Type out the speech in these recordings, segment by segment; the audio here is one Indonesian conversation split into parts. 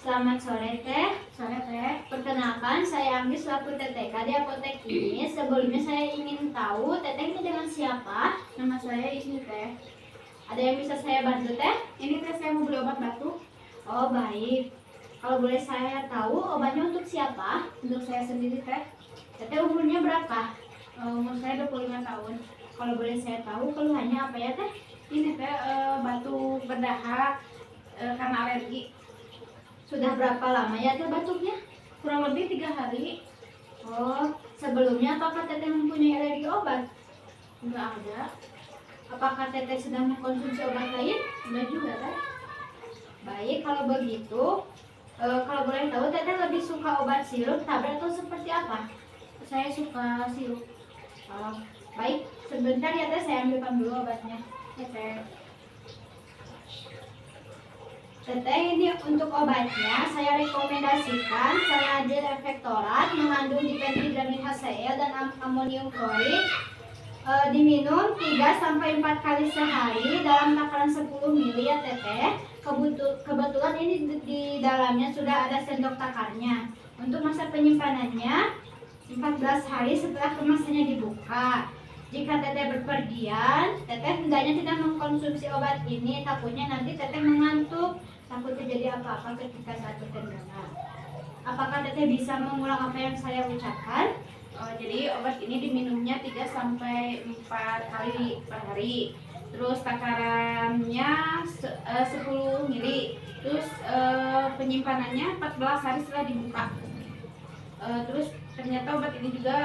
Selamat sore Teh. Sore Teh. Perkenalkan, saya Anggi selaku TTK di apotek ini. Sebelumnya saya ingin tahu Teteh ini dengan siapa? Nama saya Isni Teh. Ada yang bisa saya bantu Teh? Ini Teh, saya mau beli obat batuk. Oh baik. Kalau boleh saya tahu obatnya untuk siapa? Untuk saya sendiri Teh. Teteh umurnya berapa? Umur saya 25 tahun. Kalau boleh saya tahu keluhannya apa ya Teh? Ini Teh, batuk berdahak karena alergi. Sudah berapa lama ya Teh batuknya? Kurang lebih 3 hari. Oh, sebelumnya apakah Teteh mempunyai alergi obat? Enggak ada. Apakah Teteh sedang mengkonsumsi obat lain? Enggak juga Teh. Baik, kalau begitu, kalau boleh tahu Teteh lebih suka obat sirup, tablet atau seperti apa? Saya suka sirup. Oh, baik, sebentar ya Teh, saya ambilkan dulu obatnya. Ya Teh. Teteh, ini untuk obatnya saya rekomendasikan Sanadil Effectorat mengandung diphenhydramine HCl dan amonium klorid. Diminum 3-4 kali sehari dalam takaran 10 ml ya Teteh. Kebetulan ini di dalamnya sudah ada sendok takarnya. Untuk masa penyimpanannya 14 hari setelah kemasannya dibuka. Jika Teteh berpergian, Teteh hendaknya tidak mengkonsumsi obat ini, takutnya nanti Teteh mengantuk, takut terjadi apa-apa ketika saat perjalanan. Apakah Teteh bisa mengulang apa yang saya ucapkan? Jadi obat ini diminumnya 3-4 kali per hari. Terus takarannya 10 ml. Terus penyimpanannya 14 hari setelah dibuka. Terus ternyata obat ini juga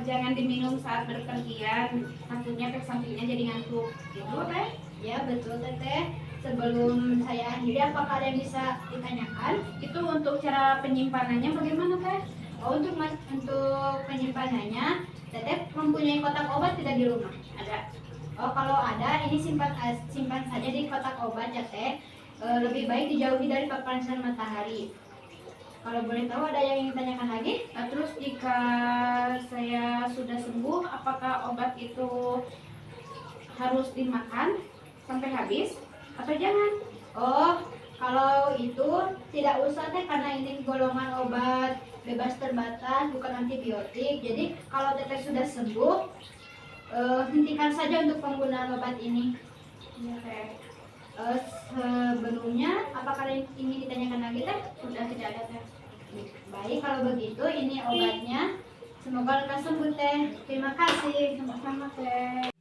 jangan diminum saat berpergian, takutnya efek sampingnya jadi ngantuk. Gitu Teh? Ya betul Teteh. Sebelum saya akhiri, apakah ada yang bisa ditanyakan? Itu untuk cara penyimpanannya bagaimana Teh? Oh, untuk penyimpanannya, Teteh mempunyai kotak obat tidak di rumah? Ada. Oh, kalau ada, ini simpan saja di kotak obat ya Teh. Lebih baik dijauhi dari paparan sinar matahari. Kalau boleh tahu ada yang ingin tanyakan lagi? Terus jika saya sudah sembuh, apakah obat itu harus dimakan sampai habis atau jangan? Oh, kalau itu tidak usah Teh, karena ini golongan obat bebas terbatas, bukan antibiotik. Jadi kalau Teteh sudah sembuh, hentikan saja untuk penggunaan obat ini. Ya Teh. Sebelumnya, apakah ada yang ingin ditanyakan lagi Teh? Sudah tidak ada Teh. Baik, kalau begitu ini obatnya. Semoga lekas sembuh Teh. Terima kasih. Sama-sama Teh.